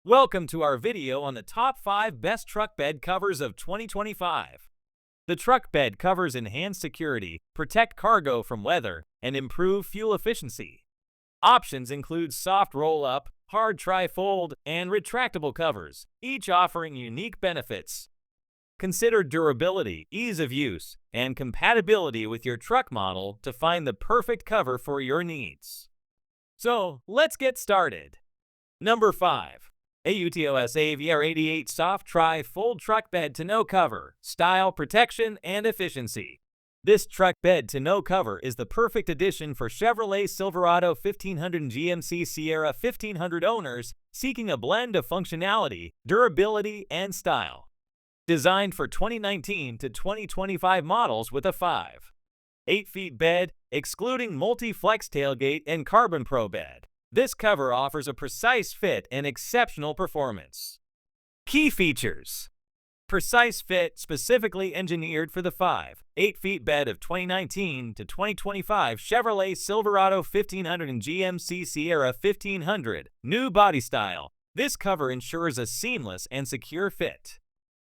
Welcome to our video on the top 5 best truck bed covers of 2025. The truck bed covers enhance security, protect cargo from weather, and improve fuel efficiency. Options include soft roll-up, hard tri-fold, and retractable covers, each offering unique benefits. Consider durability, ease of use, and compatibility with your truck model to find the perfect cover for your needs. So, let's get started. Number 5. FeeTUO SAVR88 Soft Tri-Fold Truck Bed Tonneau Cover, Style, Protection, and Efficiency. This truck bed tonneau cover is the perfect addition for Chevrolet Silverado 1500 and GMC Sierra 1500 owners seeking a blend of functionality, durability, and style. Designed for 2019 to 2025 models with a 5.8 feet bed, excluding multi-flex tailgate and Carbon Pro bed. This cover offers a precise fit and exceptional performance. Key features: precise fit, specifically engineered for the 5.8 feet bed of 2019 to 2025 Chevrolet Silverado 1500 and GMC Sierra 1500. New body style. This cover ensures a seamless and secure fit.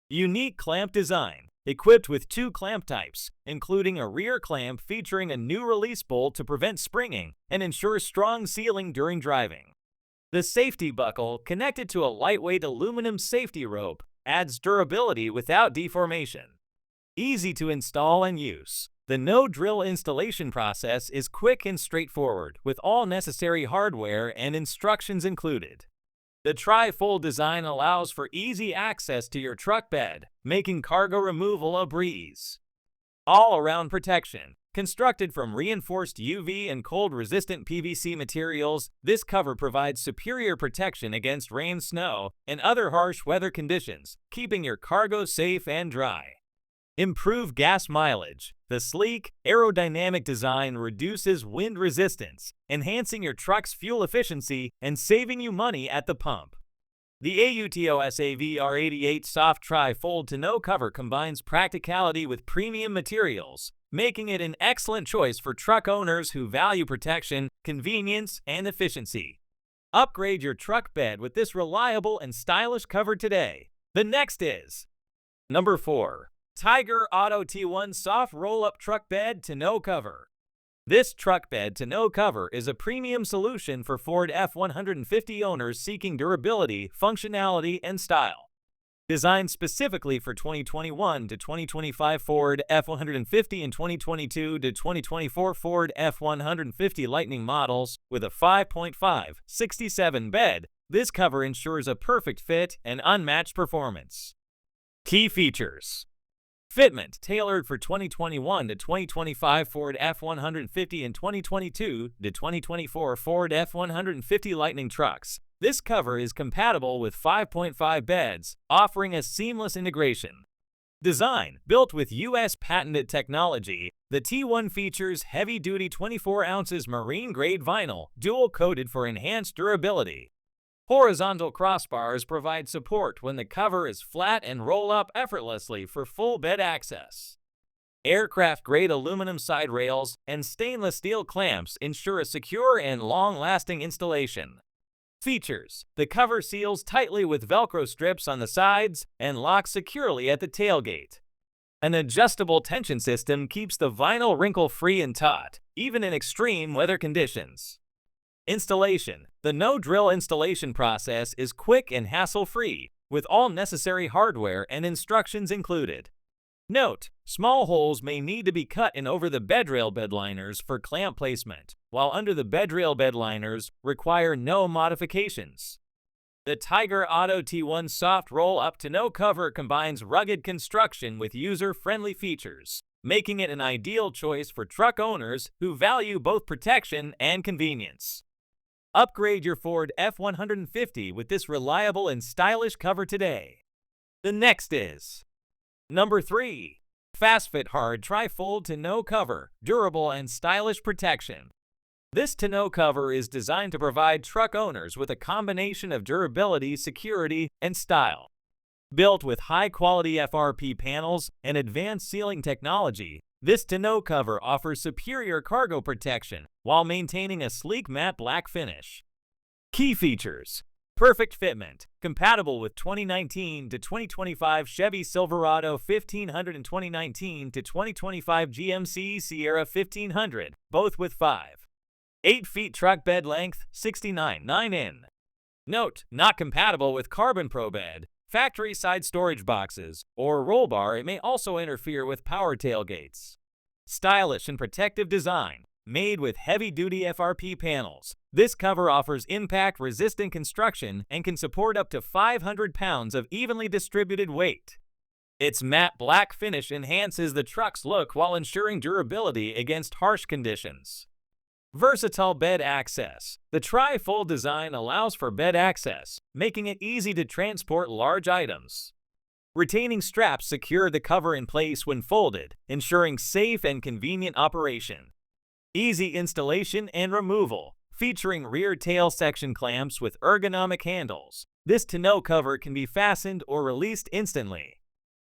Unique clamp design. Equipped with 2 clamp types, including a rear clamp featuring a new release bolt to prevent springing and ensure strong sealing during driving. The safety buckle, connected to a lightweight aluminum safety rope, adds durability without deformation. Easy to install and use. The no-drill installation process is quick and straightforward, with all necessary hardware and instructions included. The tri-fold design allows for easy access to your truck bed, making cargo removal a breeze. All-around protection. Constructed from reinforced UV and cold-resistant PVC materials, this cover provides superior protection against rain, snow, and other harsh weather conditions, keeping your cargo safe and dry. Improve gas mileage. The sleek, aerodynamic design reduces wind resistance, enhancing your truck's fuel efficiency and saving you money at the pump. The FeeTUO SAVR88 Soft Tri-Fold Tonneau Cover combines practicality with premium materials, making it an excellent choice for truck owners who value protection, convenience, and efficiency. Upgrade your truck bed with this reliable and stylish cover today. The next is Number 4. Tyger Auto T1 Soft Roll-Up Truck Bed Tonneau Cover. This truck bed tonneau cover is a premium solution for Ford F-150 owners seeking durability, functionality, and style. Designed specifically for 2021 to 2025 Ford F-150 and 2022 to 2024 Ford F-150 Lightning models, with a 5.5/67 bed, this cover ensures a perfect fit and unmatched performance. Key features: fitment tailored for 2021 to 2025 Ford F-150 and 2022 to 2024 Ford F-150 Lightning trucks. This cover is compatible with 5.5 beds, offering a seamless integration. Design: built with U.S. patented technology, the T1 features heavy-duty 24 ounces marine-grade vinyl, dual-coated for enhanced durability. Horizontal crossbars provide support when the cover is flat and roll up effortlessly for full bed access. Aircraft-grade aluminum side rails and stainless steel clamps ensure a secure and long-lasting installation. Features: the cover seals tightly with Velcro strips on the sides and locks securely at the tailgate. An adjustable tension system keeps the vinyl wrinkle-free and taut, even in extreme weather conditions. Installation: the no-drill installation process is quick and hassle-free, with all necessary hardware and instructions included. Note: small holes may need to be cut in over the bedrail bedliners for clamp placement, while under the bedrail bedliners require no modifications. The Tyger Auto T1 Soft Roll-Up Tonneau Cover combines rugged construction with user-friendly features, making it an ideal choice for truck owners who value both protection and convenience. Upgrade your Ford F-150 with this reliable and stylish cover today. The next is Number 3. FastFit Hard Tri-Fold Tonneau Cover, Durable and Stylish Protection. This tonneau cover is designed to provide truck owners with a combination of durability, security, and style. Built with high-quality FRP panels and advanced sealing technology, this tonneau cover offers superior cargo protection while maintaining a sleek matte black finish. Key features: Perfect fitment, compatible with 2019 to 2025 Chevy Silverado 1500 and 2019 to 2025 GMC Sierra 1500, both with 5.8 feet truck bed length, 69.9 in. Note, not compatible with Carbon Pro bed, factory side storage boxes, or roll bar. It may also interfere with power tailgates. Stylish and protective design, made with heavy-duty FRP panels. This cover offers impact-resistant construction and can support up to 500 pounds of evenly distributed weight. Its matte black finish enhances the truck's look while ensuring durability against harsh conditions. Versatile bed access. The tri-fold design allows for bed access, making it easy to transport large items. Retaining straps secure the cover in place when folded, ensuring safe and convenient operation. Easy installation and removal, featuring rear tail section clamps with ergonomic handles. This tonneau cover can be fastened or released instantly.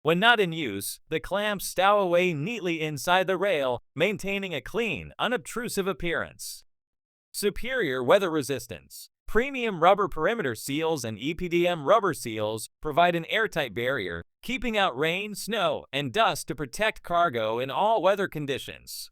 When not in use, the clamps stow away neatly inside the rail, maintaining a clean, unobtrusive appearance. Superior weather resistance. Premium rubber perimeter seals and EPDM rubber seals provide an airtight barrier, keeping out rain, snow, and dust to protect cargo in all weather conditions.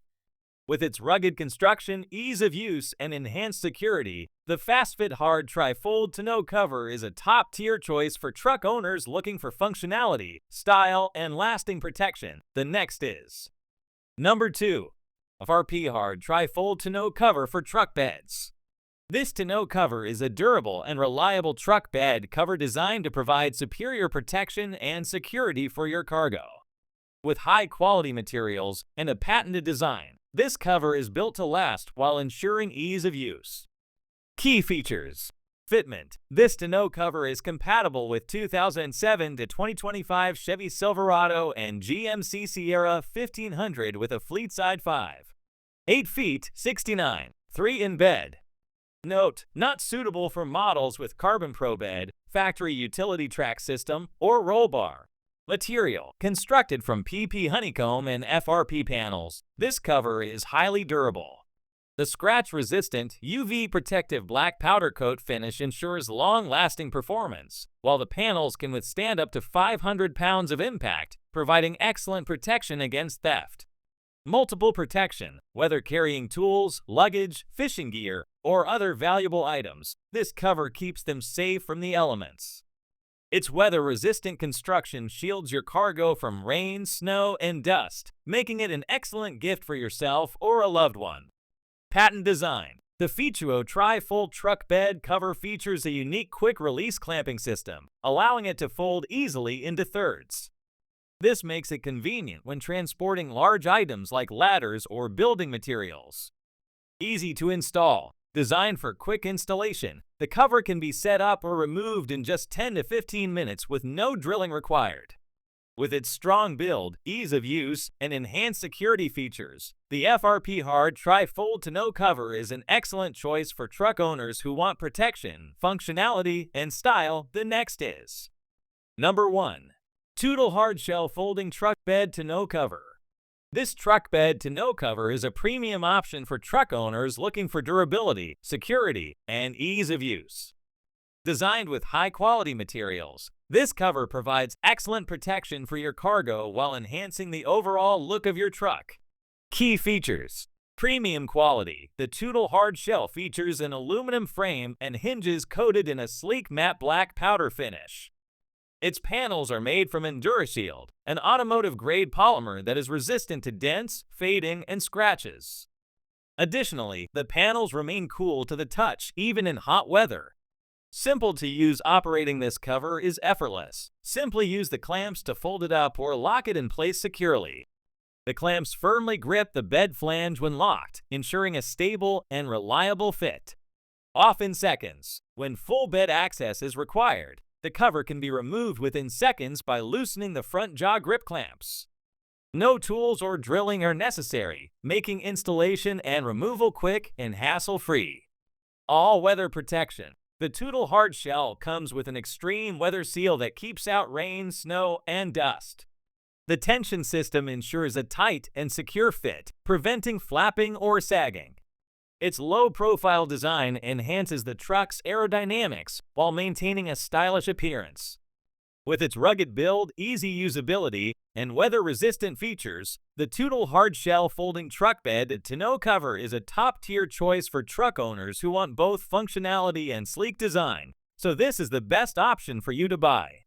With its rugged construction, ease of use, and enhanced security, the FastFit Hard Tri-Fold Tonneau Cover is a top-tier choice for truck owners looking for functionality, style, and lasting protection. The next is Number 2. FRP Hard Tri-Fold Tonneau Cover for Truck Beds. This tonneau cover is a durable and reliable truck bed cover designed to provide superior protection and security for your cargo. With high-quality materials and a patented design, this cover is built to last while ensuring ease of use. Key features. Fitment. This tonneau cover is compatible with 2007 to 2025 Chevy Silverado and GMC Sierra 1500 with a fleet side 5.8 feet 69.3 in bed. Note, not suitable for models with Carbon Pro bed, factory utility track system, or roll bar. Material. Constructed from PP honeycomb and FRP panels, this cover is highly durable. The scratch-resistant, UV-protective black powder coat finish ensures long-lasting performance, while the panels can withstand up to 500 pounds of impact, providing excellent protection against theft. Multiple protection. Whether carrying tools, luggage, fishing gear, or other valuable items, this cover keeps them safe from the elements. Its weather-resistant construction shields your cargo from rain, snow, and dust, making it an excellent gift for yourself or a loved one. Patent design. The FeeTUO Tri-Fold Truck Bed Cover features a unique quick-release clamping system, allowing it to fold easily into thirds. This makes it convenient when transporting large items like ladders or building materials. Easy to install. Designed for quick installation, the cover can be set up or removed in just 10 to 15 minutes with no drilling required. With its strong build, ease of use, and enhanced security features, the FRP Hard Tri-Fold Tonneau Cover is an excellent choice for truck owners who want protection, functionality, and style. The next is Number 1. Tutel Hard Shell Folding Truck Bed Tonneau Cover. This truck bed tonneau cover is a premium option for truck owners looking for durability, security, and ease of use. Designed with high-quality materials, this cover provides excellent protection for your cargo while enhancing the overall look of your truck. Key features. Premium quality. The Tutel Hard Shell features an aluminum frame and hinges coated in a sleek matte black powder finish. Its panels are made from EnduraShield, an automotive-grade polymer that is resistant to dents, fading, and scratches. Additionally, the panels remain cool to the touch even in hot weather. Simple to use. Operating this cover is effortless. Simply use the clamps to fold it up or lock it in place securely. The clamps firmly grip the bed flange when locked, ensuring a stable and reliable fit. Off in seconds. When full bed access is required, the cover can be removed within seconds by loosening the front jaw grip clamps. No tools or drilling are necessary, making installation and removal quick and hassle-free. All-weather protection. The Tutel Hard Shell comes with an extreme weather seal that keeps out rain, snow, and dust. The tension system ensures a tight and secure fit, preventing flapping or sagging. Its low-profile design enhances the truck's aerodynamics while maintaining a stylish appearance. With its rugged build, easy usability, and weather-resistant features, the Tutel hard-shell folding truck bed tonneau cover is a top-tier choice for truck owners who want both functionality and sleek design, so this is the best option for you to buy.